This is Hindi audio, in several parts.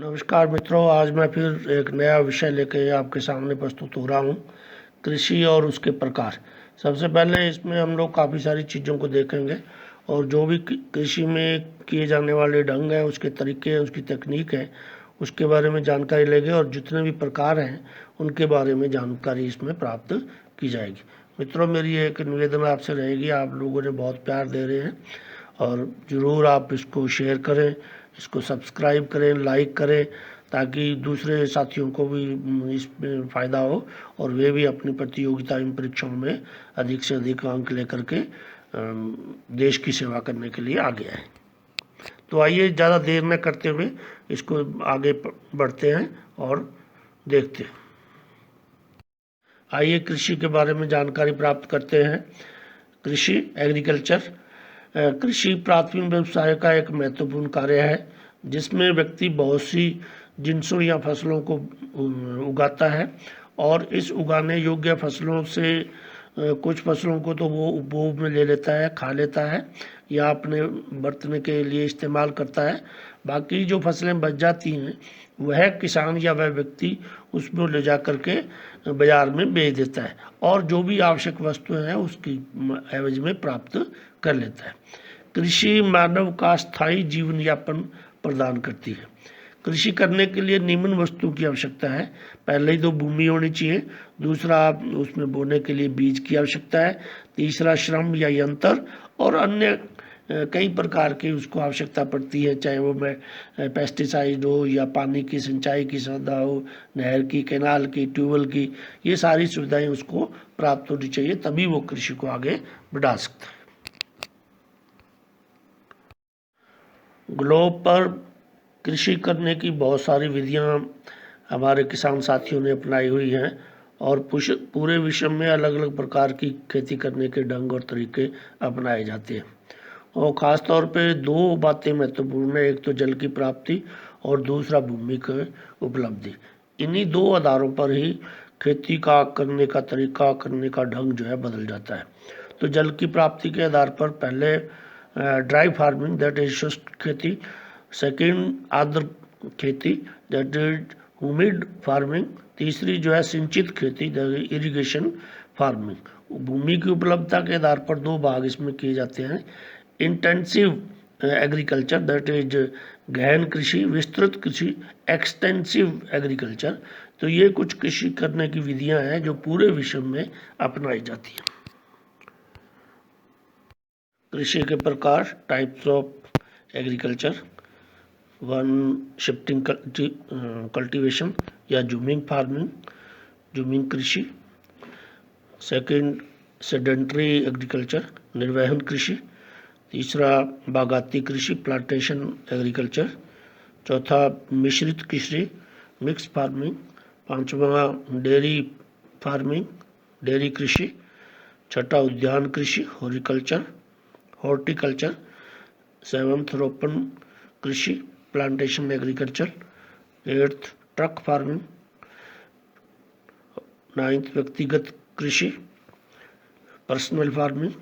नमस्कार मित्रों, आज मैं फिर एक नया विषय लेकर आपके सामने प्रस्तुत हो रहा हूँ। कृषि और उसके प्रकार। सबसे पहले इसमें हम लोग काफ़ी सारी चीज़ों को देखेंगे और जो भी कृषि में किए जाने वाले ढंग हैं, उसके तरीके हैं, उसकी तकनीक है, उसके बारे में जानकारी लेंगे और जितने भी प्रकार हैं उनके बारे में जानकारी इसमें प्राप्त की जाएगी। मित्रों, मेरी एक निवेदन आपसे रहेगी, आप लोगों ने बहुत प्यार दे रहे हैं और ज़रूर आप इसको शेयर करें, इसको सब्सक्राइब करें, लाइक करें, ताकि दूसरे साथियों को भी इसमें फ़ायदा हो और वे भी अपनी प्रतियोगिता इन परीक्षाओं में अधिक से अधिक अंक लेकर के देश की सेवा करने के लिए आगे आए। तो आइए ज़्यादा देर न करते हुए इसको आगे बढ़ते हैं और देखते हैं। आइए कृषि के बारे में जानकारी प्राप्त करते हैं। कृषि, एग्रीकल्चर। कृषि प्राथमिक व्यवसाय का एक महत्वपूर्ण कार्य है जिसमें व्यक्ति बहुत सी जिनसों या फसलों को उगाता है और इस उगाने योग्य फसलों से कुछ फसलों को तो वो उपभोग में ले लेता है, खा लेता है या अपने बरतने के लिए इस्तेमाल करता है। बाकी जो फसलें बच जाती हैं वह किसान या वह व्यक्ति उसमें ले जा करके बाज़ार में बेच देता है और जो भी आवश्यक वस्तुएं हैं उसकी एवज में प्राप्त कर लेता है। कृषि मानव का स्थायी जीवन यापन प्रदान करती है। कृषि करने के लिए निम्न वस्तु की आवश्यकता है। पहले ही तो भूमि होनी चाहिए, दूसरा उसमें बोने के लिए बीज की आवश्यकता है, तीसरा श्रम या यंत्र और अन्य कई प्रकार की उसको आवश्यकता पड़ती है, चाहे वो पेस्टिसाइड हो या पानी की सिंचाई की सुविधा हो, नहर की, कैनाल की, ट्यूबवेल की, ये सारी सुविधाएं उसको प्राप्त होनी चाहिए, तभी वो कृषि को आगे बढ़ा सकता है। ग्लोब पर कृषि करने की बहुत सारी विधियां हमारे किसान साथियों ने अपनाई हुई हैं और पूरे विश्व में अलग अलग प्रकार की खेती करने के ढंग और तरीके अपनाए जाते हैं और ख़ास तौर पे दो बातें महत्वपूर्ण है, एक तो जल की प्राप्ति और दूसरा भूमि की उपलब्धि। इन्हीं दो आधारों पर ही खेती का करने का तरीका, करने का ढंग जो है बदल जाता है। तो जल की प्राप्ति के आधार पर पहले ड्राई फार्मिंग, दैट इज शुष्क खेती, सेकेंड आर्द्र खेती, दैट इज ह्यूमिड फार्मिंग, तीसरी जो है सिंचित खेती, इरिगेशन फार्मिंग। भूमि की उपलब्धता के आधार पर दो भाग इसमें किए जाते हैं। इंटेंसिव एग्रीकल्चर, दैट इज गहन कृषि, विस्तृत कृषि, एक्सटेंसिव एग्रीकल्चर। तो ये कुछ कृषि करने की विधियां हैं जो पूरे विश्व में अपनाई जाती हैं। कृषि के प्रकार, types of agriculture. One, shifting cultivation या जूमिंग फार्मिंग, जूमिंग कृषि। सेकंड, सेडेंटरी एग्रीकल्चर, निर्वहन कृषि। तीसरा, बागाती कृषि, प्लांटेशन एग्रीकल्चर। चौथा, मिश्रित कृषि, मिक्स फार्मिंग। पांचवा, डेयरी फार्मिंग, डेयरी कृषि। छठा, उद्यान कृषि, हॉर्टिकल्चर। सेवंथ, रोपण कृषि, plantation agriculture. Eighth, truck farming. Ninth, व्यक्तिगत कृषि, पर्सनल फार्मिंग।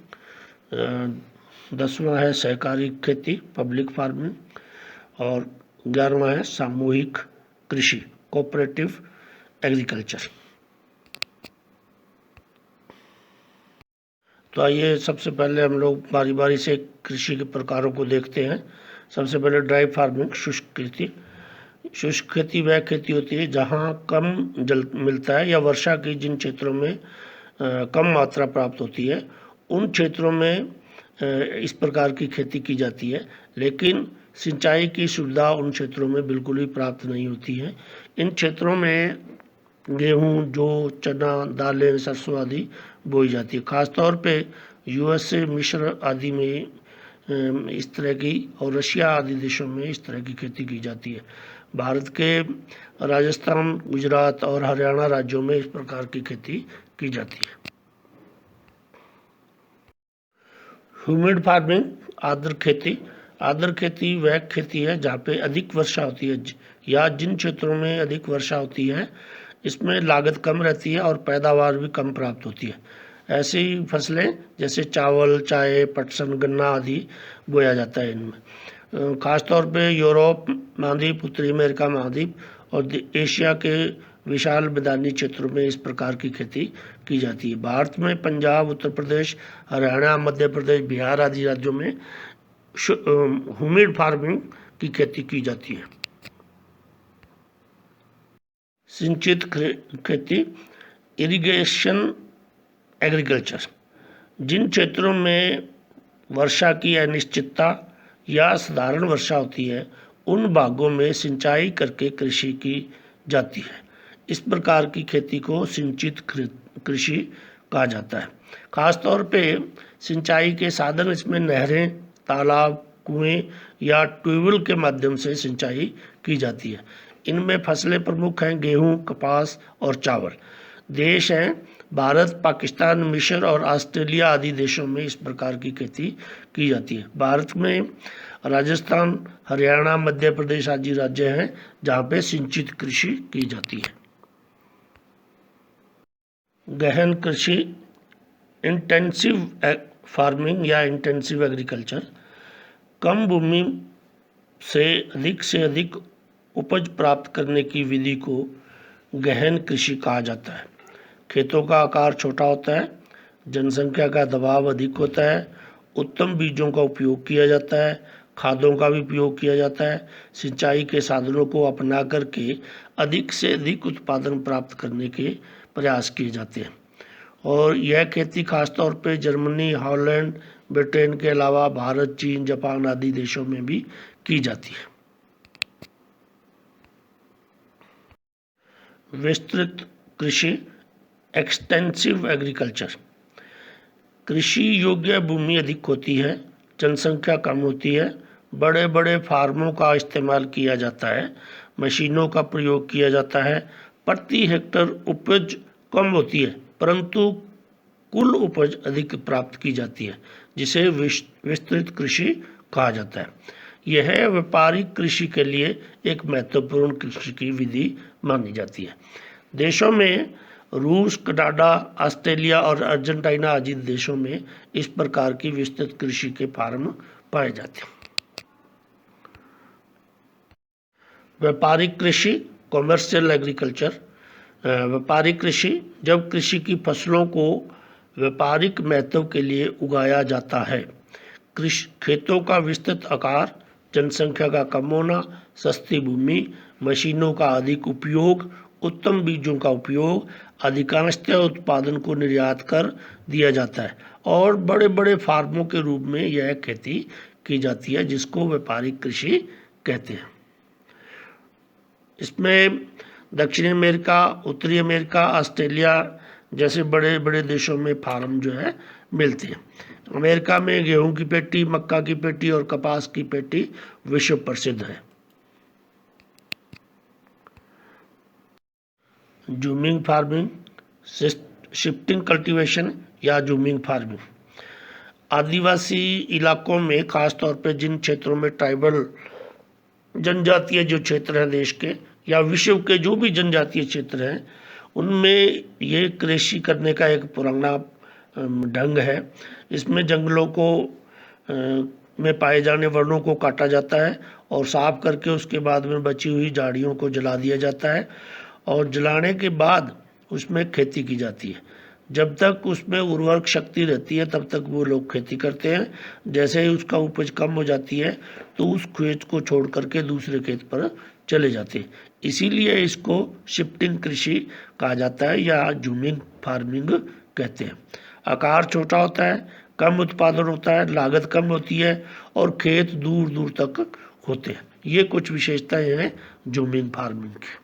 10वां है सहकारी खेती, पब्लिक फार्मिंग। और 11वां है सामूहिक कृषि, कोऑपरेटिव एग्रीकल्चर। तो आइए सबसे पहले हम लोग बारी बारी से कृषि के प्रकारों को देखते हैं। सबसे पहले ड्राई फार्मिंग, शुष्क खेती। शुष्क खेती वह खेती होती है जहाँ कम जल मिलता है या वर्षा की जिन क्षेत्रों में कम मात्रा प्राप्त होती है उन क्षेत्रों में इस प्रकार की खेती की जाती है, लेकिन सिंचाई की सुविधा उन क्षेत्रों में बिल्कुल भी प्राप्त नहीं होती है। इन क्षेत्रों में गेहूँ, जौ, चना, दालें, सरसों आदि बोई जाती है। ख़ास तौर पे यूएसए, मिस्र आदि में इस तरह की और रशिया आदि देशों में इस तरह की खेती की जाती है। भारत के राजस्थान, गुजरात और हरियाणा राज्यों में इस प्रकार की खेती की जाती है। ह्यूमिड फार्मिंग, आर्द्र खेती। आर्द्र खेती वह खेती है जहाँ पे अधिक वर्षा होती है या जिन क्षेत्रों में अधिक वर्षा होती है इसमें लागत कम रहती है और पैदावार भी कम प्राप्त होती है। ऐसी फसलें जैसे चावल, चाय, पटसन, गन्ना आदि बोया जाता है इनमें। ख़ासतौर पे यूरोप महाद्वीप, उत्तरी अमेरिका महाद्वीप और एशिया के विशाल मैदानी क्षेत्रों में इस प्रकार की खेती की जाती है। भारत में पंजाब, उत्तर प्रदेश, हरियाणा, मध्य प्रदेश, बिहार आदि राज्यों में ह्यूमिड फार्मिंग की खेती की जाती है। सिंचित खेती, इरिगेशन एग्रीकल्चर, जिन क्षेत्रों में वर्षा की अनिश्चितता या साधारण वर्षा होती है उन भागों में सिंचाई करके कृषि की जाती है। इस प्रकार की खेती को सिंचित कृषि कहा जाता है। खासतौर पे सिंचाई के साधन इसमें नहरें, तालाब, कुएं या ट्यूबवेल के माध्यम से सिंचाई की जाती है। इनमें फसलें प्रमुख हैं गेहूं, कपास और चावल। देश हैं भारत, पाकिस्तान, मिस्र और ऑस्ट्रेलिया आदि देशों में इस प्रकार की खेती की जाती है। भारत में राजस्थान, हरियाणा, मध्य प्रदेश आदि राज्य हैं जहाँ पे सिंचित कृषि की जाती है। गहन कृषि, इंटेंसिव फार्मिंग या इंटेंसिव एग्रीकल्चर, कम भूमि से अधिक उपज प्राप्त करने की विधि को गहन कृषि कहा जाता है। खेतों का आकार छोटा होता है, जनसंख्या का दबाव अधिक होता है, उत्तम बीजों का उपयोग किया जाता है, खादों का भी उपयोग किया जाता है, सिंचाई के साधनों को अपना करके अधिक से अधिक उत्पादन प्राप्त करने के प्रयास किए जाते हैं। और यह खेती खासतौर पे जर्मनी, हॉलैंड, ब्रिटेन के अलावा भारत, चीन, जापान आदि देशों में भी की जाती है। विस्तृत कृषि, एक्सटेंसिव एग्रीकल्चर, कृषि योग्य भूमि अधिक होती है, जनसंख्या कम होती है, बड़े बड़े फार्मों का इस्तेमाल किया जाता है, मशीनों का प्रयोग किया जाता है, प्रति हेक्टर उपज कम होती है परंतु कुल उपज अधिक प्राप्त की जाती है, जिसे विस्तृत कृषि कहा जाता है। यह व्यापारिक कृषि के लिए एक महत्वपूर्ण कृषि की विधि मानी जाती है। देशों में रूस, कनाडा, ऑस्ट्रेलिया और अर्जेंटीना आदि देशों में इस प्रकार की विस्तृत कृषि के फार्म पाए जाते हैं। व्यापारिक कृषि, कॉमर्शियल एग्रीकल्चर, व्यापारिक कृषि, जब कृषि की फसलों को व्यापारिक महत्व के लिए उगाया जाता है। कृषि खेतों का विस्तृत आकार, जनसंख्या का कम होना, सस्ती भूमि, मशीनों का अधिक उपयोग, उत्तम बीजों का उपयोग, अधिकांशतः उत्पादन को निर्यात कर दिया जाता है और बड़े बड़े फार्मों के रूप में यह खेती की जाती है जिसको व्यापारिक कृषि कहते हैं। इसमें दक्षिणी अमेरिका, उत्तरी अमेरिका, ऑस्ट्रेलिया जैसे बड़े बड़े देशों में फार्म जो है मिलते हैं। अमेरिका में गेहूं की पेटी, मक्का की पेटी और कपास की पेटी विश्व प्रसिद्ध है। जूमिंग फार्मिंग, शिफ्टिंग कल्टीवेशन या जूमिंग फार्मिंग, आदिवासी इलाकों में खासतौर पर जिन क्षेत्रों में ट्राइबल जनजातीय जो क्षेत्र हैं देश के या विश्व के जो भी जनजातीय क्षेत्र हैं उनमें ये कृषि करने का एक पुराना ढंग है। इसमें जंगलों को में पाए जाने वनों को काटा जाता है और साफ करके उसके बाद में बची हुई झाड़ियों को जला दिया जाता है और जलाने के बाद उसमें खेती की जाती है। जब तक उसमें उर्वरक शक्ति रहती है तब तक वो लोग खेती करते हैं। जैसे ही उसका उपज कम हो जाती है तो उस खेत को छोड़ करके दूसरे खेत पर चले जाते हैं। इसीलिए इसको शिफ्टिंग कृषि कहा जाता है या जूमिंग फार्मिंग कहते हैं। आकार छोटा होता है, कम उत्पादन होता है, लागत कम होती है और खेत दूर दूर तक होते हैं। ये कुछ विशेषताएं हैं जूमिंग फार्मिंग की।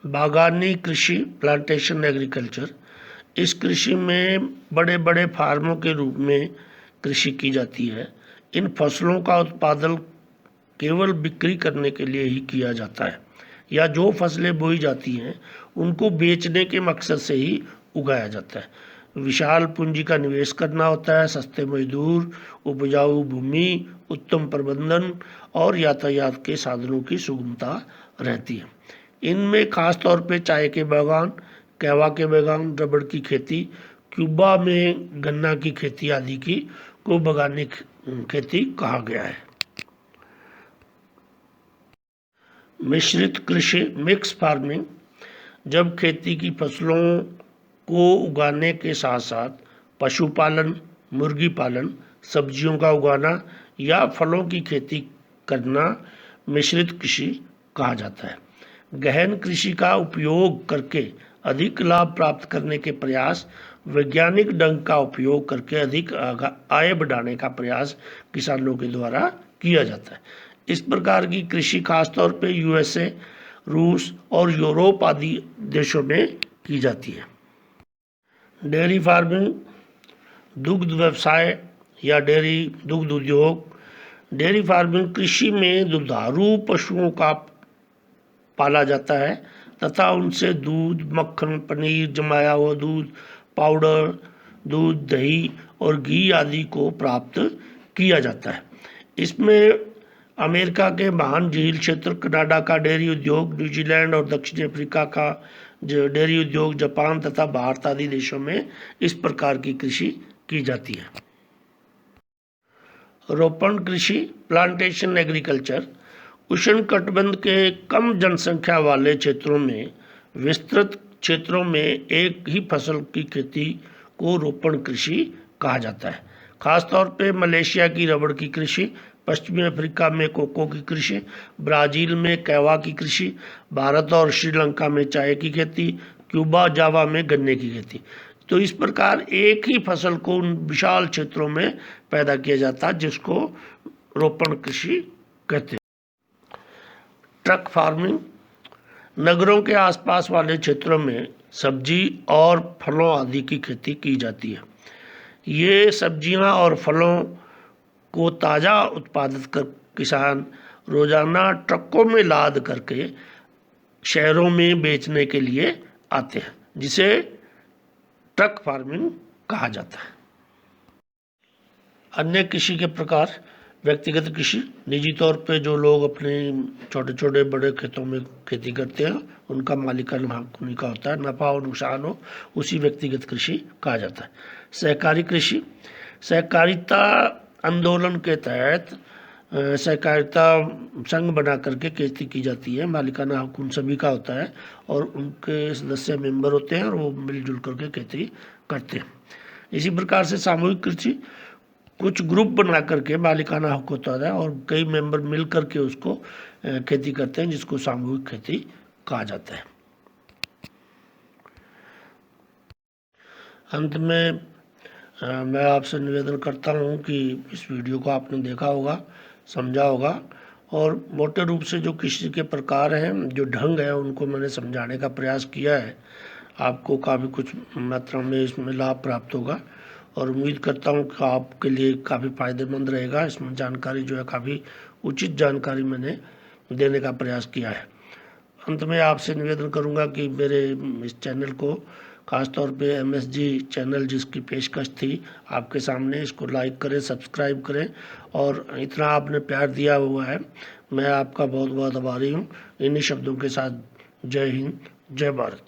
बागानी कृषि, प्लांटेशन एग्रीकल्चर, इस कृषि में बड़े बड़े फार्मों के रूप में कृषि की जाती है। इन फसलों का उत्पादन केवल बिक्री करने के लिए ही किया जाता है या जो फसलें बोई जाती हैं उनको बेचने के मकसद से ही उगाया जाता है। विशाल पूंजी का निवेश करना होता है, सस्ते मजदूर, उपजाऊ भूमि, उत्तम प्रबंधन और यातायात के साधनों की सुगमता रहती है। इनमें खास तौर पे चाय के बागान, कहवा के बागान, रबड़ की खेती, क्यूबा में गन्ना की खेती आदि की को वैज्ञानिक खेती कहा गया है। मिश्रित कृषि, मिक्स फार्मिंग, जब खेती की फसलों को उगाने के साथ साथ पशुपालन, मुर्गी पालन, सब्जियों का उगाना या फलों की खेती करना मिश्रित कृषि कहा जाता है। गहन कृषि का उपयोग करके अधिक लाभ प्राप्त करने के प्रयास, वैज्ञानिक ढंग का उपयोग करके अधिक आय बढ़ाने का प्रयास किसानों के द्वारा किया जाता है। इस प्रकार की कृषि खासतौर पे यूएसए, रूस और यूरोप आदि देशों में की जाती है। डेयरी फार्मिंग, दुग्ध व्यवसाय या डेयरी दुग्ध उद्योग। डेयरी फार्मिंग कृषि में दुधारू पशुओं का पाला जाता है तथा उनसे दूध, मक्खन, पनीर, जमाया हुआ दूध, पाउडर, दूध, दही और घी आदि को प्राप्त किया जाता है। इसमें अमेरिका के महान झील क्षेत्र, कनाडा का डेयरी उद्योग, न्यूजीलैंड और दक्षिण अफ्रीका का जो डेयरी उद्योग, जापान तथा भारत आदि देशों में इस प्रकार की कृषि की जाती है। रोपण कृषि, प्लांटेशन एग्रीकल्चर, उष्णकटिबंध के कम जनसंख्या वाले क्षेत्रों में विस्तृत क्षेत्रों में एक ही फसल की खेती को रोपण कृषि कहा जाता है। खासतौर पे मलेशिया की रबड़ की कृषि, पश्चिमी अफ्रीका में कोको की कृषि, ब्राज़ील में कैवा की कृषि, भारत और श्रीलंका में चाय की खेती, क्यूबा, जावा में गन्ने की खेती। तो इस प्रकार एक ही फसल को उन विशाल क्षेत्रों में पैदा किया जाता है जिसको रोपण कृषि कहते हैं। ट्रक फार्मिंग, नगरों के आसपास वाले क्षेत्रों में सब्जी और फलों आदि की खेती की जाती है। ये सब्जियां और फलों को ताज़ा उत्पादित कर किसान रोजाना ट्रकों में लाद करके शहरों में बेचने के लिए आते हैं, जिसे ट्रक फार्मिंग कहा जाता है। अन्य कृषि के प्रकार, व्यक्तिगत कृषि, निजी तौर पे जो लोग अपने छोटे छोटे बड़े खेतों में खेती करते हैं उनका मालिकाना हक उन्हीं का होता है, नफा और नुकसान हो उसी व्यक्तिगत कृषि कहा जाता है। सहकारी कृषि, सहकारिता आंदोलन के तहत सहकारिता संघ बना करके खेती की जाती है। मालिकाना हक उन सभी का होता है और उनके सदस्य मेंबर होते हैं और वो मिलजुल करके खेती करते हैं। इसी प्रकार से सामूहिक कृषि, कुछ ग्रुप बना करके मालिकाना हक होता है और कई मेंबर मिल करके उसको खेती करते हैं, जिसको सामूहिक खेती कहा जाता है। अंत में मैं आपसे निवेदन करता हूँ कि इस वीडियो को आपने देखा होगा, समझा होगा और मोटे रूप से जो कृषि के प्रकार हैं, जो ढंग है, उनको मैंने समझाने का प्रयास किया है। आपको काफ़ी कुछ मात्रा में इसमें लाभ प्राप्त होगा और उम्मीद करता हूँ कि आपके लिए काफ़ी फ़ायदेमंद रहेगा। इसमें जानकारी जो है काफ़ी उचित जानकारी मैंने देने का प्रयास किया है। अंत में आपसे निवेदन करूँगा कि मेरे इस चैनल को, ख़ासतौर पे MSG चैनल जिसकी पेशकश थी आपके सामने, इसको लाइक करें, सब्सक्राइब करें और इतना आपने प्यार दिया हुआ है, मैं आपका बहुत बहुत आभारी हूँ। इन्हीं शब्दों के साथ जय हिंद, जय भारत।